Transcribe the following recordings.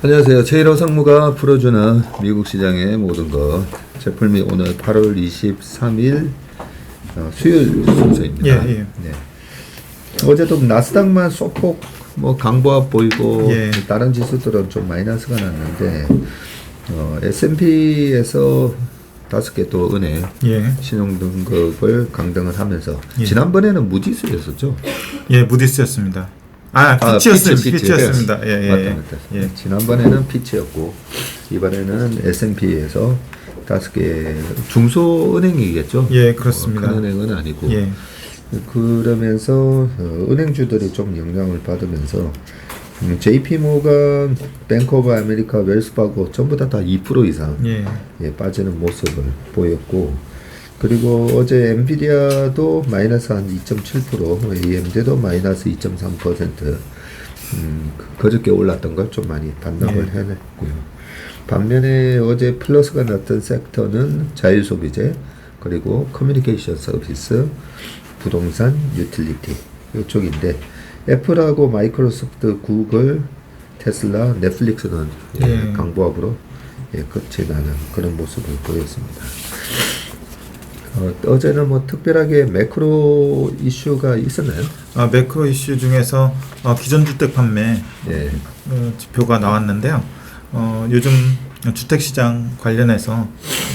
안녕하세요. 제1호 상무가 풀어주는 미국 시장의 모든 것. 제품이 오늘 8월 23일 수요일 순서입니다. 예. 네. 어제도 나스닥만 소폭 강보합 보이고 예. 다른 지수들은 좀 마이너스가 났는데 S&P에서 5개 또 은행 예. 신용등급을 강등을 하면서 예. 지난번에는 무지수였었죠. 예, 무디스였습니다. 피치였습니다. 맞다. 예. 지난번에는 피치였고 이번에는 S&P에서 5개 중소은행이겠죠. 예, 그렇습니다. 큰 은행은 아니고. 예. 그러면서 은행주들이 좀 영향을 받으면서 JP모건, 뱅크 오브 아메리카, 웰스파고 전부 다 2% 이상 예. 빠지는 모습을 보였고, 그리고 어제 엔비디아도 마이너스 한 2.7%, AMD도 마이너스 2.3%, 그저께 올랐던 걸 좀 많이 반납을 해냈고요. 반면에 어제 플러스가 났던 섹터는 자율소비재, 그리고 커뮤니케이션 서비스, 부동산, 유틸리티 이쪽인데, 애플하고 마이크로소프트, 구글, 테슬라, 넷플릭스는 강보합으로 끝이 나는 그런 모습을 보였습니다. 어제는 뭐 특별하게 매크로 이슈가 있었나요? 매크로 이슈 중에서 기존주택 판매 지표가 나왔는데요. 요즘 주택시장 관련해서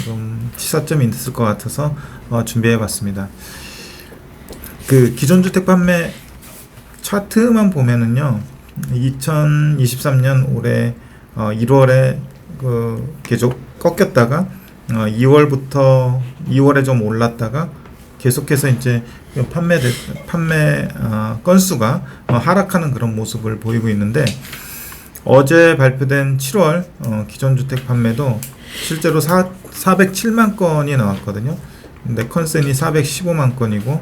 좀 시사점이 있을 것 같아서 준비해봤습니다. 그 기존주택 판매 차트만 보면은요, 2023년 올해 1월에 계속 꺾였다가 2월에 좀 올랐다가 계속해서 이제 판매 건수가 하락하는 그런 모습을 보이고 있는데, 어제 발표된 7월 기존주택 판매도 실제로 407만 건이 나왔거든요. 근데 컨센이 415만 건이고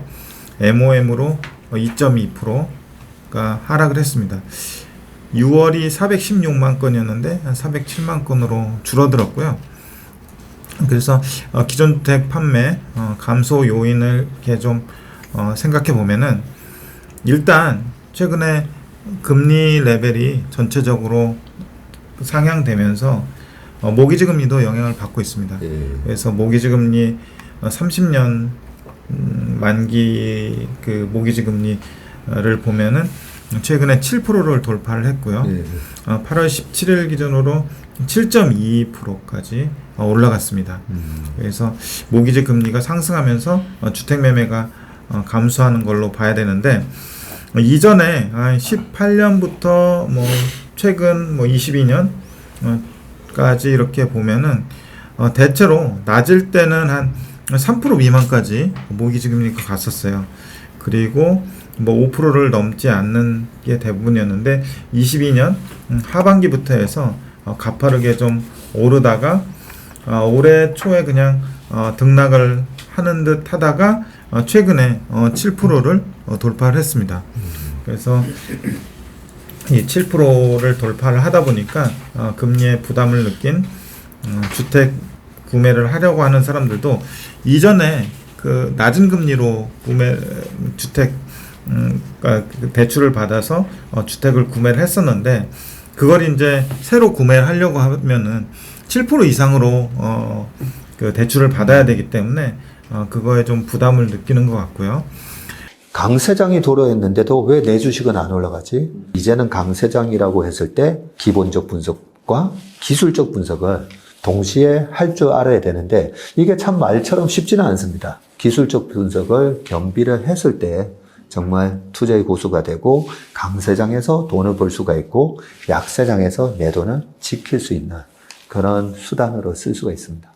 MOM으로 2.2%가 하락을 했습니다. 6월이 416만 건이었는데 한 407만 건으로 줄어들었고요. 그래서 기존주택 판매 감소 요인을 이렇게 좀 생각해 보면은, 일단 최근에 금리 레벨이 전체적으로 상향되면서 모기지금리도 영향을 받고 있습니다. 그래서 모기지금리 30년 만기 그 모기지금리를 보면은 최근에 7%를 돌파를 했고요. 8월 17일 기준으로 7.22%까지 올라갔습니다. 그래서 모기지 금리가 상승하면서 주택 매매가 감소하는 걸로 봐야 되는데, 이전에 18년부터 최근 22년까지 이렇게 보면은 대체로 낮을 때는 한 3% 미만까지 모기지 금리가 갔었어요. 그리고 5%를 넘지 않는 게 대부분이었는데, 22년 하반기부터 해서 가파르게 좀 오르다가 올해 초에 그냥 등락을 하는 듯 하다가 최근에 7%를 돌파를 했습니다. 그래서 이 7%를 돌파를 하다 보니까 금리의 부담을 느낀 주택 구매를 하려고 하는 사람들도 이전에 그 낮은 금리로 주택 대출을 받아서 주택을 구매를 했었는데, 그걸 이제 새로 구매를 하려고 하면은 7% 이상으로 그 대출을 받아야 되기 때문에 그거에 좀 부담을 느끼는 것 같고요. 강세장이 도래했는데도 왜 내 주식은 안 올라가지? 이제는 강세장이라고 했을 때 기본적 분석과 기술적 분석을 동시에 할 줄 알아야 되는데, 이게 참 말처럼 쉽지는 않습니다. 기술적 분석을 겸비를 했을 때 정말 투자의 고수가 되고, 강세장에서 돈을 벌 수가 있고, 약세장에서 내 돈을 지킬 수 있는 그런 수단으로 쓸 수가 있습니다.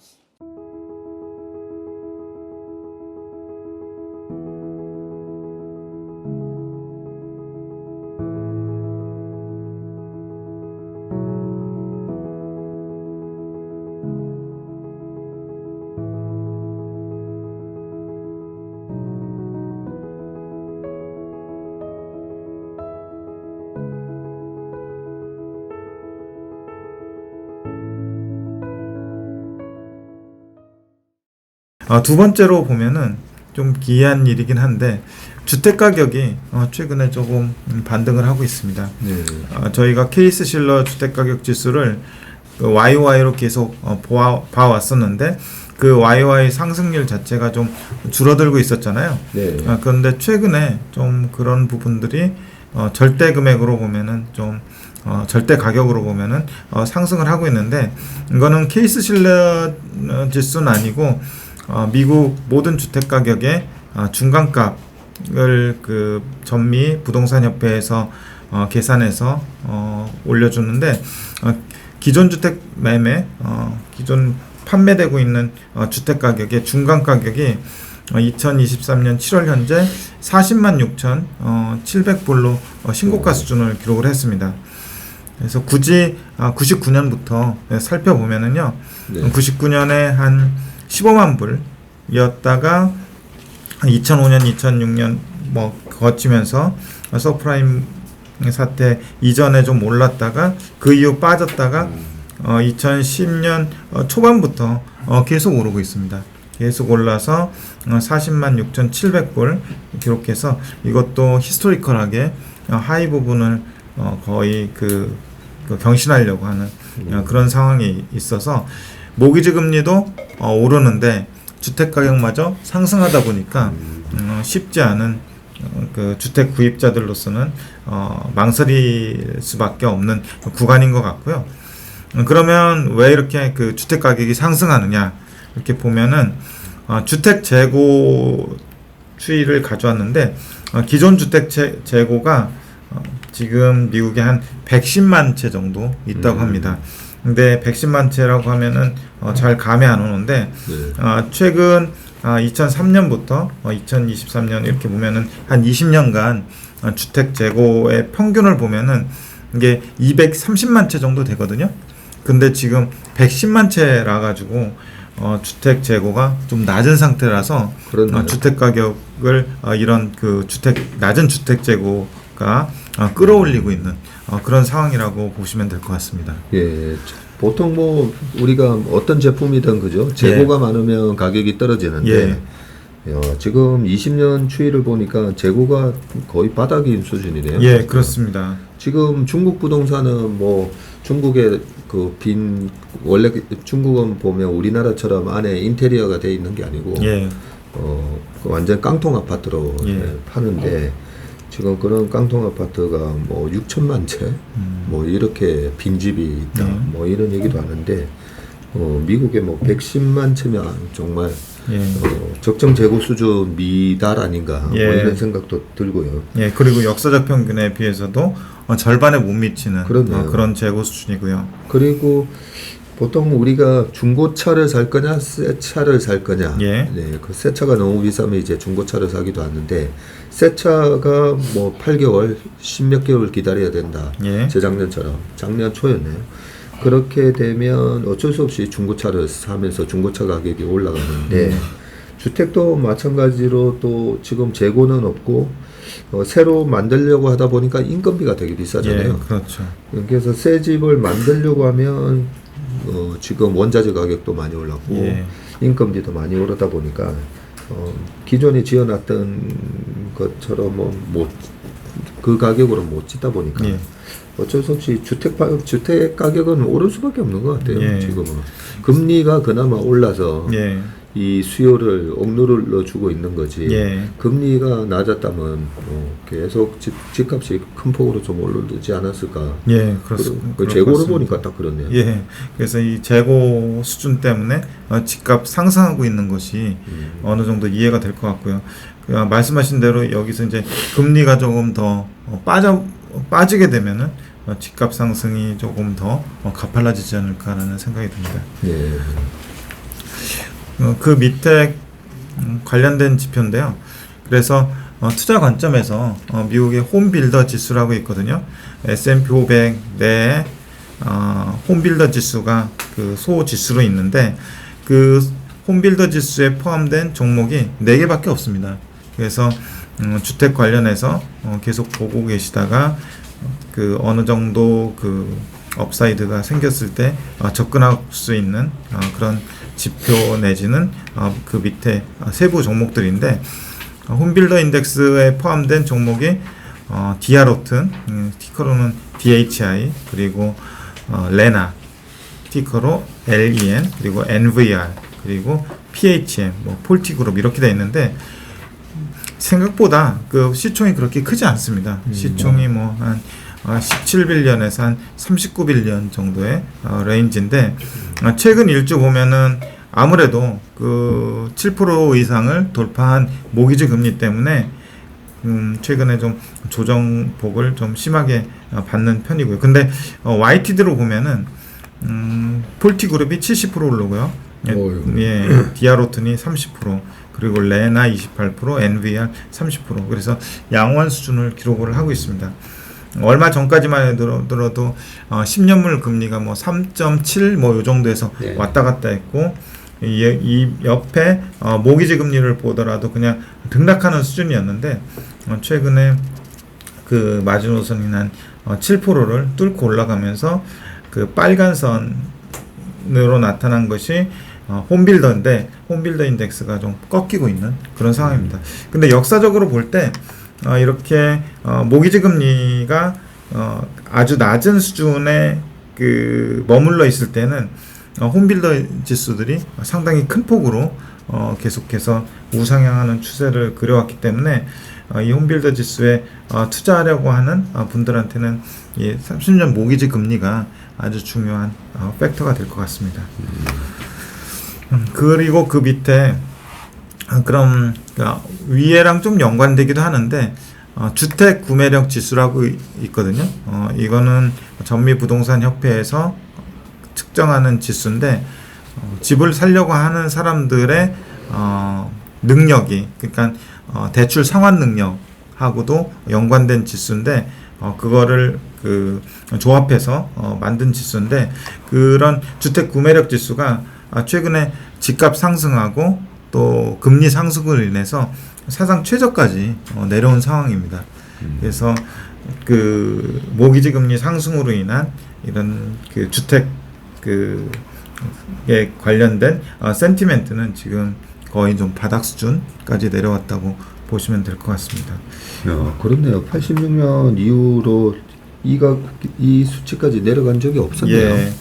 두 번째로 보면은 좀 기이한 일이긴 한데 주택 가격이 최근에 조금 반등을 하고 있습니다. 네. 저희가 케이스 실러 주택 가격 지수를 그 YOY로 계속 봐왔었는데 그 YOY 상승률 자체가 좀 줄어들고 있었잖아요. 네. 그런데 최근에 좀 그런 부분들이 절대 금액으로 보면은 좀 절대 가격으로 보면은 상승을 하고 있는데 이거는 케이스 실러 지수는 아니고 미국 모든 주택 가격의 중간값을 그 전미 부동산 협회에서 계산해서 올려주는데 기존 주택 매매 기존 판매되고 있는 주택 가격의 중간 가격이 2023년 7월 현재 40만 6,700불로 신고가 수준을 기록을 했습니다. 그래서 굳이 99년부터 살펴보면은요, 네. 99년에 한 15만 불이었다가 2005년, 2006년 뭐 거치면서 서프라임 사태 이전에 좀 올랐다가 그 이후 빠졌다가 2010년 초반부터 계속 오르고 있습니다. 계속 올라서 40만 6,700불 기록해서 이것도 히스토리컬하게 하이 부분을 거의 그 경신하려고 하는 그런 상황이 있어서 모기지 금리도 오르는데 주택 가격마저 상승하다 보니까 쉽지 않은 그 주택 구입자들로서는 망설일 수밖에 없는 구간인 것 같고요. 그러면 왜 이렇게 그 주택 가격이 상승하느냐 이렇게 보면은 주택 재고 추이를 가져왔는데 기존 주택 재고가 지금 미국에 한 110만 채 정도 있다고 합니다. 근데 110만 채라고 하면은 잘 감이 안 오는데 최근 2003년부터 2023년 이렇게 보면은 한 20년간 주택 재고의 평균을 보면은 이게 230만 채 정도 되거든요. 근데 지금 110만 채라 가지고 주택 재고가 좀 낮은 상태라서 주택 가격을 이런 그 낮은 주택 재고가 끌어올리고 있는 그런 상황이라고 보시면 될 것 같습니다. 예. 보통 뭐 우리가 어떤 제품이든 그죠? 재고가 많으면 가격이 떨어지는데 지금 20년 추이를 보니까 재고가 거의 바닥인 수준이네요. 예, 그렇습니다. 지금 중국 부동산은 뭐 중국의 원래 중국은 보면 우리나라처럼 안에 인테리어가 돼 있는 게 아니고 완전 깡통 아파트로 파는데 지금 그런 깡통 아파트가 뭐 6천만 채 뭐 이렇게 빈집이 있다 뭐 이런 얘기도 하는데 미국에 뭐 110만 채면 정말 적정 재고 수준 미달 아닌가 뭐 이런 생각도 들고요. 그리고 역사적 평균에 비해서도 절반에 못 미치는 그런 재고 수준이고요. 그리고 보통 우리가 중고차를 살 거냐 새 차를 살 거냐 그 새 차가 너무 비싸면 이제 중고차를 사기도 하는데 새 차가 뭐 8개월 10몇 개월 기다려야 된다. 재작년처럼 작년 초였네요. 그렇게 되면 어쩔 수 없이 중고차를 사면서 중고차 가격이 올라가는데 주택도 마찬가지로 또 지금 재고는 없고 새로 만들려고 하다 보니까 인건비가 되게 비싸잖아요. 그렇죠. 그래서 새 집을 만들려고 하면 지금 원자재 가격도 많이 올랐고 인건비도 많이 오르다 보니까 기존에 지어놨던 것처럼 그 가격으로 못 짓다 보니까 어쩔 수 없이 주택 가격은 오를 수밖에 없는 것 같아요. 지금은 금리가 그나마 올라서 이 수요를 억누르러 주고 있는 거지. 금리가 낮았다면 계속 집값이 큰 폭으로 좀 오르지 않았을까. 그렇습니다. 재고를 보니까 딱 그렇네요. 그래서 이 재고 수준 때문에 집값 상승하고 있는 것이 어느 정도 이해가 될 것 같고요. 말씀하신 대로 여기서 이제 금리가 조금 더 빠지게 되면은 집값 상승이 조금 더 가팔라지지 않을까라는 생각이 듭니다. 그 밑에 관련된 지표인데요. 그래서 투자 관점에서 미국의 홈빌더 지수라고 있거든요. S&P 500 내에 홈빌더 지수가 그 소지수로 있는데 그 홈빌더 지수에 포함된 종목이 4개밖에 없습니다. 그래서 주택 관련해서 계속 보고 계시다가 그 어느 정도 그 업사이드가 생겼을 때 접근할 수 있는 그런 지표 내지는 그 밑에 세부 종목들인데 홈빌더 인덱스에 포함된 종목이 디아로튼 티커로는 DHI 그리고 레나 티커로 LEN 그리고 NVR 그리고 PHM 폴티그룹 이렇게 되어 있는데 생각보다 그 시총이 그렇게 크지 않습니다. 시총이 한 17빌리언에서 한 39빌리언 정도의 레인지인데 최근 일주 보면은 아무래도 그 7% 이상을 돌파한 모기지 금리 때문에 최근에 좀 조정폭을 좀 심하게 받는 편이고요. 근데 YTD로 보면은 폴티그룹이 70% 오르고요. 디아로튼이 30% 그리고 레나 28%, NVR 30% 그래서 양호한 수준을 기록을 하고 있습니다. 얼마 전까지만 해도 10년물 금리가 3.7 요 정도에서 왔다 갔다 했고 이 옆에 모기지 금리를 보더라도 그냥 등락하는 수준이었는데 최근에 그 마지노선이 한 7%를 뚫고 올라가면서 그 빨간 선으로 나타난 것이 홈빌더인데 홈빌더 인덱스가 좀 꺾이고 있는 그런 상황입니다. 근데 역사적으로 볼 때 이렇게 모기지 금리가 아주 낮은 수준에 그 머물러 있을 때는 홈빌더 지수들이 상당히 큰 폭으로 계속해서 우상향하는 추세를 그려왔기 때문에 이 홈빌더 지수에 투자하려고 하는 분들한테는 이 30년 모기지 금리가 아주 중요한 팩터가 될 것 같습니다. 그리고 그 밑에 그럼 위에랑 좀 연관되기도 하는데 주택 구매력 지수라고 있거든요. 이거는 전미부동산협회에서 측정하는 지수인데 집을 사려고 하는 사람들의 능력이 그러니까 대출 상환 능력하고도 연관된 지수인데 그거를 그 조합해서 만든 지수인데 그런 주택 구매력 지수가 최근에 집값 상승하고 또 금리 상승으로 인해서 사상 최저까지 내려온 상황입니다. 그래서 그 모기지 금리 상승으로 인한 이런 그 주택 그에 관련된 센티멘트는 지금 거의 좀 바닥 수준까지 내려왔다고 보시면 될 것 같습니다. 그렇네요. 86년 이후로 이 수치까지 내려간 적이 없었네요. 예,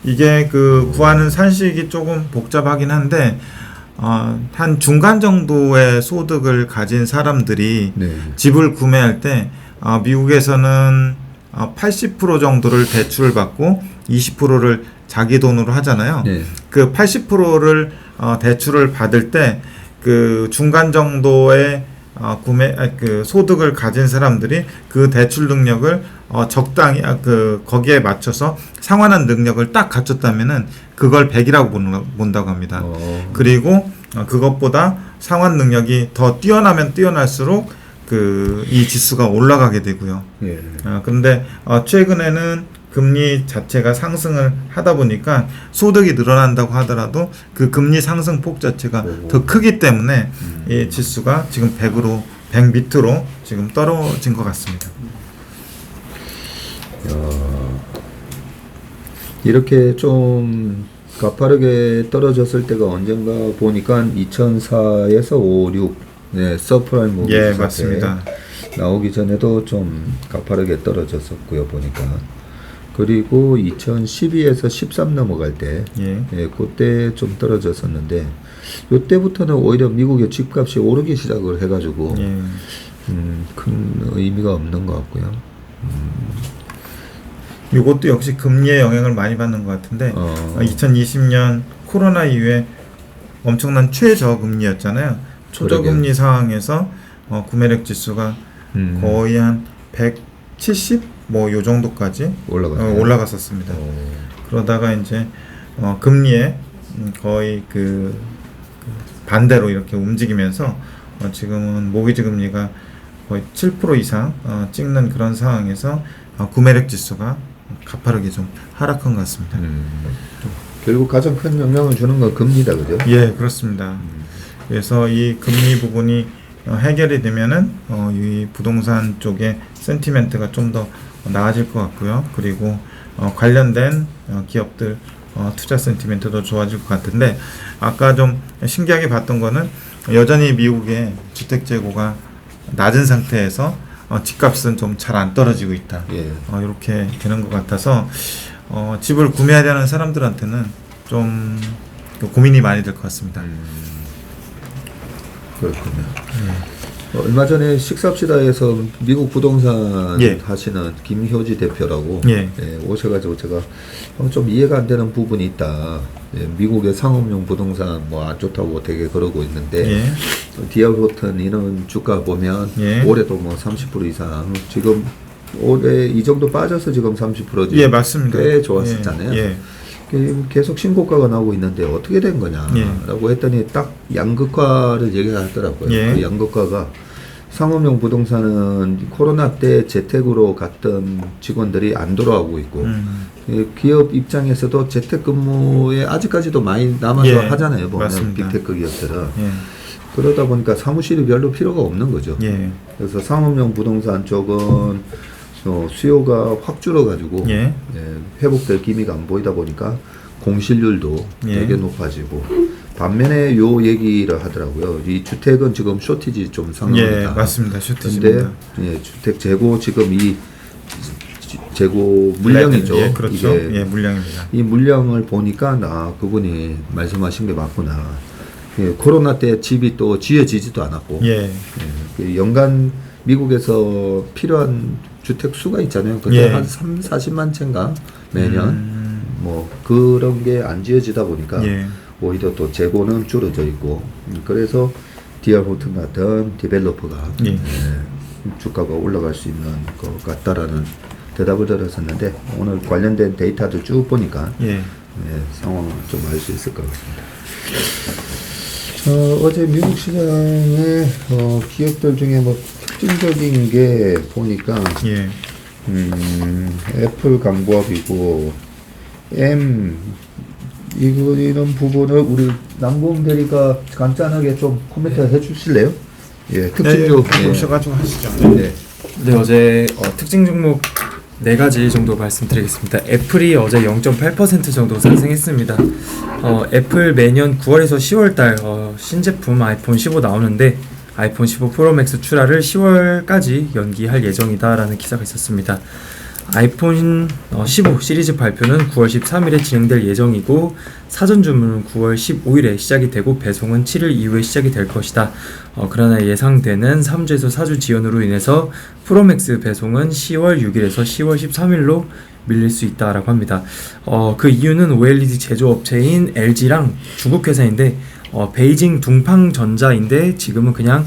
이게 그 구하는 산식이 조금 복잡하긴 한데 한 중간 정도의 소득을 가진 사람들이 집을 구매할 때 미국에서는 80% 정도를 대출을 받고 20%를 자기 돈으로 하잖아요. 그 80%를 대출을 받을 때 그 중간 정도의 그 소득을 가진 사람들이 그 대출 능력을 적당히 거기에 맞춰서 상환한 능력을 딱 갖췄다면은 그걸 100이라고 본다고 합니다. 그리고 그것보다 상환 능력이 더 뛰어나면 뛰어날수록 이 지수가 올라가게 되고요. 그런데 최근에는 금리 자체가 상승을 하다 보니까 소득이 늘어난다고 하더라도 그 금리 상승폭 자체가 더 크기 때문에 이 지수가 지금 100 밑으로 지금 떨어진 것 같습니다. 이렇게 좀 가파르게 떨어졌을 때가 언젠가 보니까 2004에서 5, 6 서프라임 모기지 맞습니다. 나오기 전에도 좀 가파르게 떨어졌었고요 보니까. 그리고 2012에서 13 넘어갈 때 그때 좀 떨어졌었는데 이때부터는 오히려 미국의 집값이 오르기 시작을 해가지고 큰 의미가 없는 것 같고요. 이것도 역시 금리의 영향을 많이 받는 것 같은데 2020년 코로나 이후에 엄청난 최저금리였잖아요. 초저금리 상황에서 구매력 지수가 거의 한 170 요 정도까지 올라갔었습니다. 그러다가 이제 금리에 거의 그 반대로 이렇게 움직이면서 지금은 모기지 금리가 거의 7% 이상 찍는 그런 상황에서 구매력 지수가 가파르게 좀 하락한 것 같습니다. 결국 가장 큰 영향을 주는 건 금리다, 그죠? 예, 그렇습니다. 그래서 이 금리 부분이 해결이 되면은 이 부동산 쪽의 센티멘트가 좀 더 나아질 것 같고요. 그리고 관련된 기업들 투자 센티멘트도 좋아질 것 같은데 아까 좀 신기하게 봤던 거는 여전히 미국의 주택 재고가 낮은 상태에서 집값은 좀 잘 안 떨어지고 있다. 예. 이렇게 되는 것 같아서 집을 구매하려는 사람들한테는 좀 고민이 많이 될 것 같습니다. 그렇군요. 얼마 전에 식사합시다에서 미국 부동산 예. 하시는 김효지 대표라고 예. 오셔가지고 제가 좀 이해가 안 되는 부분이 있다. 미국의 상업용 부동산 뭐 안 좋다고 되게 그러고 있는데 예. 디아보튼 이런 주가 보면 예. 올해도 뭐 30% 이상 지금 올해 이 정도 빠져서 지금 30%지. 예, 맞습니다. 꽤 좋았었잖아요. 예. 계속 신고가가 나오고 있는데 어떻게 된 거냐라고 예. 했더니 딱 양극화를 얘기하더라고요. 예. 그 양극화가 상업용 부동산은 코로나 때 재택으로 갔던 직원들이 안 돌아오고 있고 기업 입장에서도 재택근무에 아직까지도 많이 남아서 예. 하잖아요. 보면 맞습니다. 빅테크 기업들은. 예. 그러다 보니까 사무실이 별로 필요가 없는 거죠. 예. 그래서 상업용 부동산 쪽은 수요가 확 줄어가지고 예. 회복될 기미가 안 보이다 보니까 공실률도 예. 되게 높아지고 반면에 요 얘기를 하더라고요. 이 주택은 지금 쇼티지 좀 상황이다. 예, 맞습니다. 쇼티지입니다. 근데 주택 재고 지금 이 재고 물량이죠. 예, 그렇죠. 이게 물량입니다. 이 물량을 보니까 그분이 말씀하신 게 맞구나. 코로나 때 집이 또 지어지지도 않았고 예. 연간 미국에서 필요한 주택 수가 있잖아요. 그게 예. 한 40만 채인가 매년 뭐 그런 게 안 지어지다 보니까 예. 오히려 또 재고는 줄어져 있고 그래서 디아보튼 같은 디벨로퍼가 예. 주가가 올라갈 수 있는 것 같다라는 대답을 들었었는데 오늘 관련된 데이터들 쭉 보니까 예. 상황을 좀 알 수 있을 것 같습니다. 어제 미국 시장의 기업들 중에 뭐 특징적인 게 보니까 예. 애플 강보합이고 이런 부분을 우리 남궁 대리가 간단하게 좀 코멘트 해주실래요? 예, 특징적 오셔가지고 하시죠. 네. 네, 어제 특징 종목 4가지 정도 말씀드리겠습니다. 애플이 어제 0.8% 정도 상승했습니다. 애플 매년 9월에서 10월달 신제품 아이폰 15 나오는데 아이폰 15 프로맥스 출하를 10월까지 연기할 예정이다라는 기사가 있었습니다. 아이폰 15 시리즈 발표는 9월 13일에 진행될 예정이고 사전 주문은 9월 15일에 시작이 되고 배송은 7일 이후에 시작이 될 것이다. 그러나 예상되는 3주에서 4주 지연으로 인해서 프로맥스 배송은 10월 6일에서 10월 13일로 밀릴 수 있다라고 합니다. 그 이유는 OLED 제조업체인 LG랑 중국 회사인데 베이징 둥팡전자인데 지금은 그냥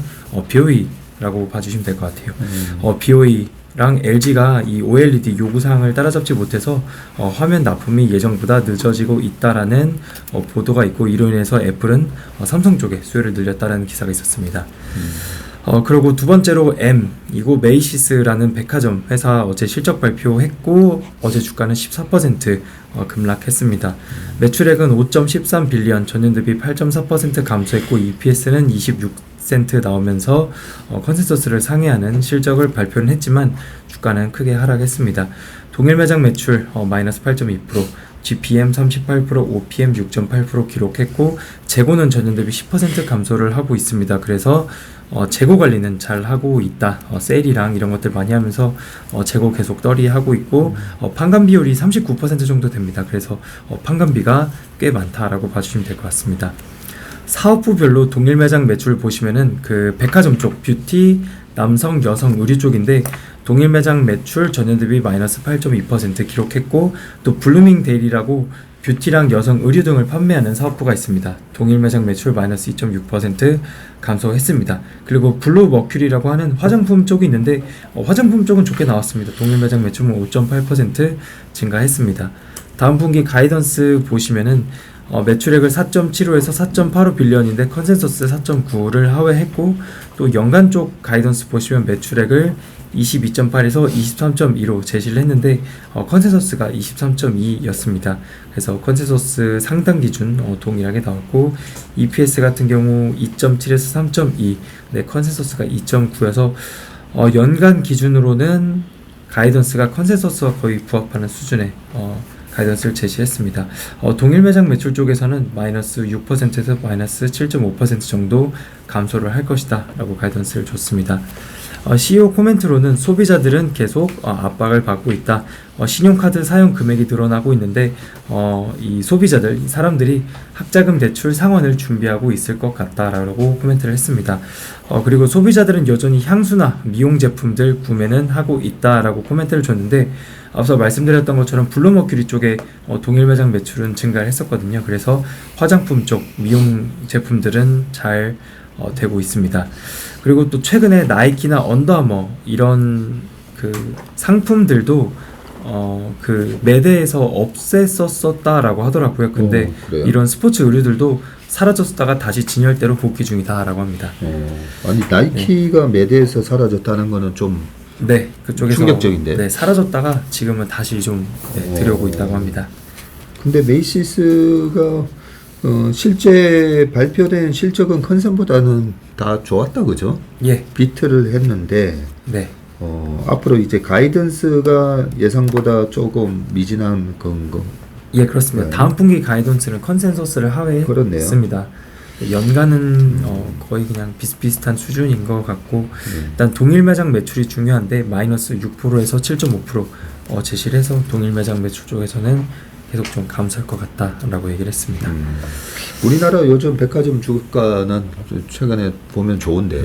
BOE라고 봐주시면 될 것 같아요. BOE랑 LG가 이 OLED 요구사항을 따라잡지 못해서 화면 납품이 예정보다 늦어지고 있다라는 보도가 있고 이로 인해서 애플은 삼성 쪽에 수요를 늘렸다라는 기사가 있었습니다. 그리고 두 번째로 이고 메이시스라는 백화점 회사 어제 실적 발표했고 어제 주가는 14% 급락했습니다. 매출액은 5.13 빌리언 전년 대비 8.4% 감소했고 EPS는 26센트 나오면서 컨센서스를 상회하는 실적을 발표는 했지만 주가는 크게 하락했습니다. 동일 매장 매출 마이너스 8.2%, GPM 38%, OPM 6.8% 기록했고 재고는 전년 대비 10% 감소를 하고 있습니다. 그래서 재고 관리는 잘 하고 있다. 세일이랑 이런 것들 많이 하면서 재고 계속 떨이하고 있고 판관 비율이 39% 정도 됩니다. 그래서 판관비가 꽤 많다라고 봐주시면 될 것 같습니다. 사업부별로 동일 매장 매출 보시면은 그 백화점 쪽 뷰티, 남성, 여성, 의류 쪽인데 동일 매장 매출 전년 대비 마이너스 8.2% 기록했고 또 블루밍 데일리라고 뷰티랑 여성 의류 등을 판매하는 사업부가 있습니다. 동일 매장 매출 마이너스 2.6% 감소했습니다. 그리고 블루 머큐리라고 하는 화장품 쪽이 있는데 화장품 쪽은 좋게 나왔습니다. 동일 매장 매출은 5.8% 증가했습니다. 다음 분기 가이던스 보시면은 매출액을 4.75에서 4.85 빌리언인데 컨센서스 4.9를 하회했고 또 연간 쪽 가이던스 보시면 매출액을 22.8에서 23.2로 제시를 했는데 컨센서스가 23.2였습니다. 그래서 컨센서스 상단 기준 동일하게 나왔고 EPS 같은 경우 2.7에서 3.2 컨센서스가 2.9여서 연간 기준으로는 가이던스가 컨센서스와 거의 부합하는 수준의 가이던스를 제시했습니다. 동일 매장 매출 쪽에서는 마이너스 6%에서 마이너스 7.5% 정도 감소를 할 것이다 라고 가이던스를 줬습니다. CEO 코멘트로는 소비자들은 계속 압박을 받고 있다. 신용카드 사용 금액이 늘어나고 있는데 이 소비자들, 이 사람들이 학자금 대출 상환을 준비하고 있을 것 같다라고 코멘트를 했습니다. 그리고 소비자들은 여전히 향수나 미용 제품들 구매는 하고 있다라고 코멘트를 줬는데 앞서 말씀드렸던 것처럼 블루머큐리 쪽에 동일 매장 매출은 증가를 했었거든요. 그래서 화장품 쪽 미용 제품들은 잘 되고 있습니다. 그리고 또 최근에 나이키나 언더아머 이런 그 상품들도 그 매대에서 없앴었다라고 하더라고요. 근데 그래요? 이런 스포츠 의류들도 사라졌다가 다시 진열대로 복귀 중이다라고 합니다. 아니 나이키가 매대에서 사라졌다는 거는 좀 네, 그쪽에서 충격적인데? 네, 사라졌다가 지금은 다시 좀 들여오고 있다고 합니다. 근데 메이시스가 실제 발표된 실적은 컨센보다는 다 좋았다 그죠? 예, 비트를 했는데 네, 앞으로 이제 가이던스가 예상보다 조금 미진한 거. 예, 그렇습니다. 네. 다음 분기 가이던스는 컨센서스를 그렇네요. 하회했습니다. 연간은 거의 그냥 비슷비슷한 수준인 것 같고 일단 동일 매장 매출이 중요한데 마이너스 6%에서 7.5% 제시를 해서 동일 매장 매출 쪽에서는 계속 좀 감소할 것 같다라고 얘기를 했습니다. 우리나라 요즘 백화점 주가는 최근에 보면 좋은데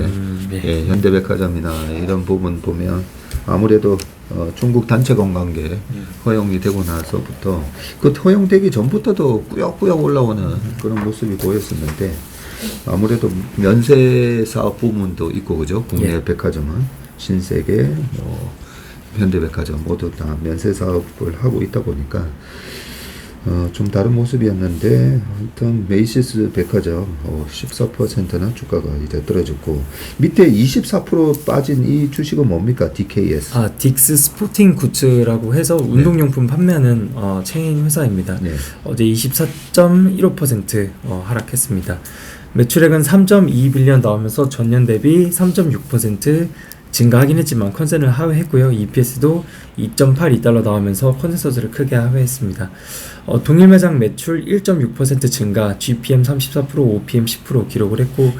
네. 예, 현대백화점이나 이런 부분 보면 아무래도 중국 단체 관광객 허용이 되고 나서부터 그 허용되기 전부터도 꾸역꾸역 올라오는 그런 모습이 보였었는데 아무래도 면세 사업 부문도 있고 그죠? 국내 예. 백화점은 신세계, 현대백화점 모두 다 면세 사업을 하고 있다 보니까 좀 다른 모습이었는데 일단 메이시스 백화점 14%나 주가가 이제 떨어졌고 밑에 24% 빠진 이 주식은 뭡니까? DKS. 딕스 스포팅 굿즈라고 해서 운동용품 판매하는 체인 회사입니다. 네. 어제 24.15% 하락했습니다. 매출액은 3.2빌리언 나오면서 전년 대비 3.6% 증가하긴 했지만 컨센을 하회했고요. EPS도 2.82달러 나오면서 컨센서스를 크게 하회했습니다. 동일 매장 매출 1.6% 증가, GPM 34%, OPM 10% 기록을 했고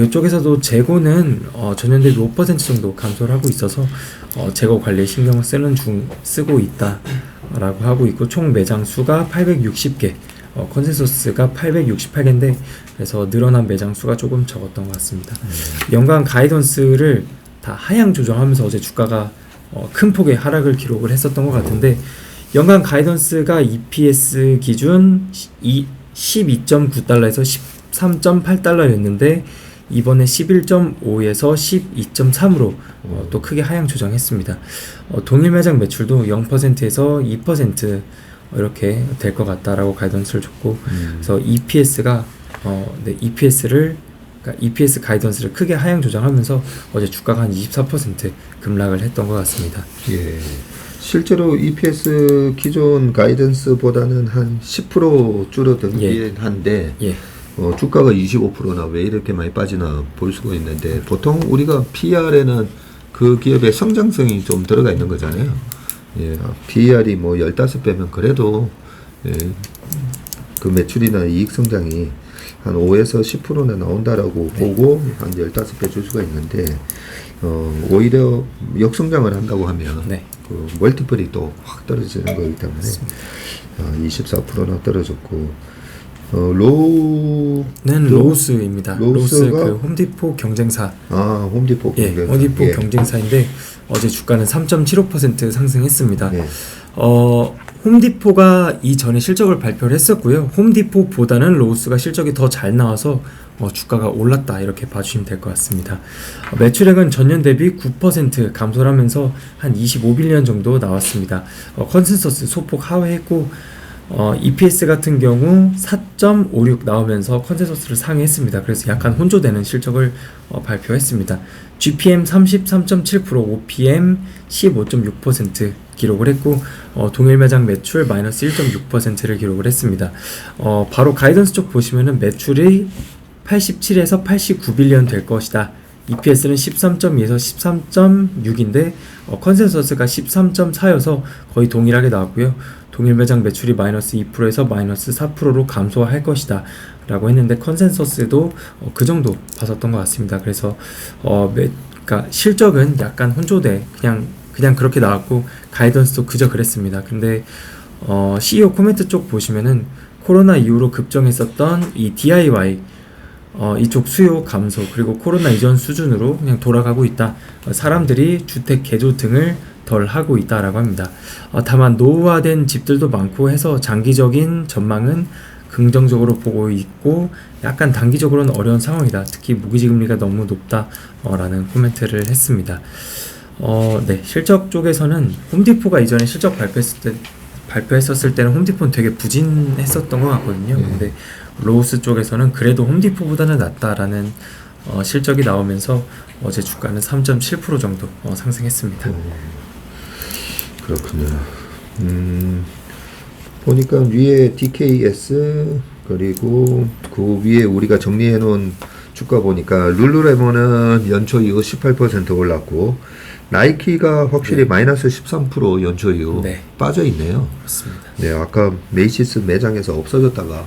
이쪽에서도 재고는 전년 대비 5% 정도 감소를 하고 있어서 재고 관리에 신경을 쓰고 있다라고 하고 있고 총 매장 수가 860개, 컨센서스가 868개인데 그래서 늘어난 매장 수가 조금 적었던 것 같습니다. 연간 가이던스를 다 하향 조정하면서 어제 주가가 큰 폭의 하락을 기록을 했었던 것 같은데 연간 가이던스가 EPS 기준 12.9달러에서 13.8달러였는데 이번에 11.5에서 12.3으로 또 크게 하향 조정했습니다. 동일 매장 매출도 0%에서 2% 이렇게 될 것 같다라고 가이던스를 줬고 그래서 EPS가 EPS 가이던스를 크게 하향 조정하면서 어제 주가가 한 24% 급락을 했던 것 같습니다. 예. 실제로 EPS 기존 가이던스보다는 한 10% 줄어들긴 한데 예. 주가가 25%나 왜 이렇게 많이 빠지나 볼 수가 있는데 보통 우리가 PR에는 그 기업의 성장성이 좀 들어가 있는 거잖아요. 예. PR이 뭐 15배면 그래도 그 매출이나 이익 성장이 한 5에서 10%나 나온다라고 보고 한 15배 줄 수가 있는데 오히려 역성장을 한다고 하면 그 멀티플이 또 확 떨어지는 거기 때문에 24%나 떨어졌고 로우스입니다. 로우스 그 홈디포 경쟁사. 홈디포 경쟁사. 홈디포 경쟁사인데 어제 주가는 3.75% 상승했습니다. 홈디포가 이전에 실적을 발표를 했었고요. 홈디포보다는 로우스가 실적이 더 잘 나와서 주가가 올랐다 이렇게 봐주시면 될 것 같습니다. 매출액은 전년 대비 9% 감소를 하면서 한 25빌리언 정도 나왔습니다. 컨센서스 소폭 하회했고 EPS 같은 경우 4.56 나오면서 컨센서스를 상회했습니다. 그래서 약간 혼조되는 실적을 발표했습니다. GPM 33.7%, OPM 15.6% 기록을 했고 동일 매장 매출 마이너스 1.6%를 기록을 했습니다. 바로 가이던스 쪽 보시면은 매출이 87에서 89빌리언 될 것이다. EPS는 13.2에서 13.6인데 컨센서스가 13.4여서 거의 동일하게 나왔고요. 동일 매장 매출이 마이너스 2%에서 마이너스 4%로 감소할 것이다 라고 했는데 컨센서스도 그 정도 봤었던 것 같습니다. 그래서 그러니까 실적은 약간 혼조돼 그냥 그렇게 나왔고 가이던스도 그저 그랬습니다. 근데 CEO 코멘트 쪽 보시면은 코로나 이후로 급증했었던 이 DIY 이쪽 수요 감소 그리고 코로나 이전 수준으로 그냥 돌아가고 있다. 사람들이 주택 개조 등을 덜 하고 있다라고 합니다. 다만 노후화된 집들도 많고 해서 장기적인 전망은 긍정적으로 보고 있고 약간 단기적으로는 어려운 상황이다. 특히 모기지금리가 너무 높다라는 코멘트를 했습니다. 네, 실적 쪽에서는 홈디포가 이전에 실적 발표했었을 때는 홈디포는 되게 부진했었던 것 같거든요. 근데 로우스 쪽에서는 그래도 홈디포보다는 낫다라는 실적이 나오면서 어제 주가는 3.7% 정도 상승했습니다. 그렇군요. 보니까 위에 DKS 그리고 그 위에 우리가 정리해 놓은 주가 보니까 룰루레몬은 연초 이후 18% 올랐고 나이키가 확실히 마이너스 13% 연초 이후 빠져 있네요. 그렇습니다. 네, 아까 메이시스 매장에서 없어졌다가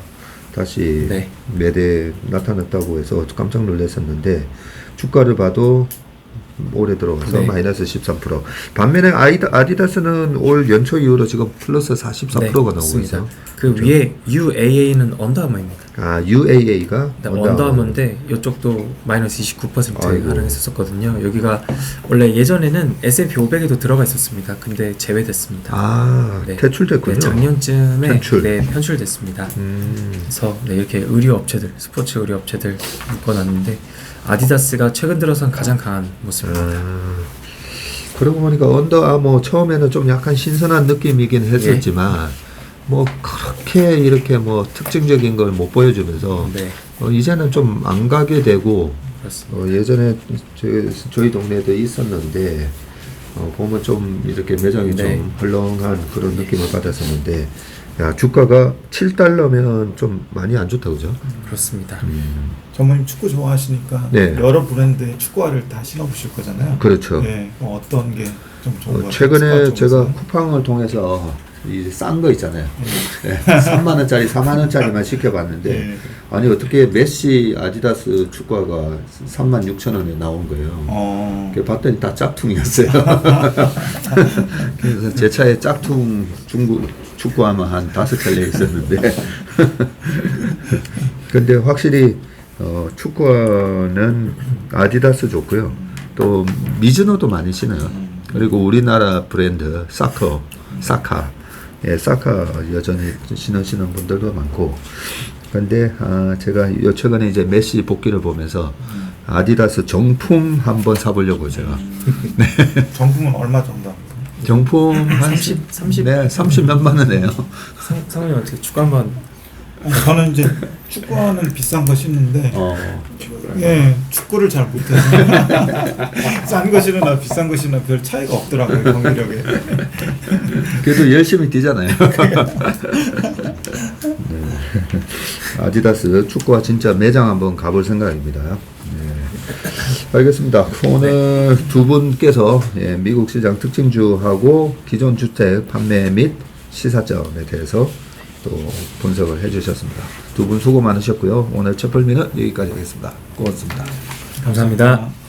다시 매대 나타났다고 해서 깜짝 놀랐었는데 주가를 봐도 올해 들어가서 마이너스 13%. 반면에 아디다스는 올 연초 이후로 지금 플러스 44%가 나오고 있어요. 그 그렇죠? 위에 UAA는 언더아머입니다. 아, UAA가 언더아머인데 이쪽도 마이너스 29% 하락했었거든요. 여기가 원래 예전에는 S&P 500에도 들어가 있었습니다. 근데 제외됐습니다. 아, 퇴출됐군요. 네, 작년쯤에 편출됐습니다. 그래서 이렇게 의류 업체들, 스포츠 의류 업체들 묶어놨는데 아디다스가 최근 들어선 가장 강한 모습입니다. 그러고 보니까 언더아머 처음에는 좀 약간 신선한 느낌이긴 했었지만 뭐 그렇게 이렇게 뭐 특징적인 걸 못 보여주면서 이제는 좀 안 가게 되고 예전에 저희 동네에도 있었는데 보면 좀 이렇게 매장이 좀 헐렁한 그런 느낌을 받았었는데 야, 주가가 $7면 좀 많이 안 좋다 그죠? 그렇습니다. 전문님 축구 좋아하시니까 여러 브랜드의 축구화를 다 신어보실 거잖아요. 그렇죠. 네, 어떤 게 좀 좋은 거 같아요? 최근에 제가 쿠팡을 통해서 이 싼 거 있잖아요. 3만 원짜리, 4만 원짜리만 시켜봤는데 아니 어떻게 메시 아디다스 축구화가 36,000원에 나온 거예요. 봤더니 다 짝퉁이었어요. 그래서 제 차에 짝퉁 중국 축구화만 한 5켤레 있었는데 근데 확실히 축구화는 아디다스 좋고요. 또 미즈노도 많이 신어요. 그리고 우리나라 브랜드 사카 여전히 신으시는 분들도 많고. 근데 제가 최근에 이제 메시 복귀를 보면서 아디다스 정품 한번 사보려고 제가. 정품은 얼마 정도? 정품 한 30 몇만 원이에요. 상훈님 어떻게 축구 한번? 저는 이제 축구화는 비싼 거 신는데 축구를 잘 못해서 싼 거 신으나 비싼 거 신으나 별 차이가 없더라고요, 경기력에. 그래도 열심히 뛰잖아요. 아디다스 축구화 진짜 매장 한번 가볼 생각입니다. 알겠습니다. 오늘 두 분께서 미국 시장 특징주하고 기존 주택 판매 및 시사점에 대해서 또 분석을 해주셨습니다. 두 분 수고 많으셨고요. 오늘 첫 벌미는 여기까지 하겠습니다. 고맙습니다. 감사합니다.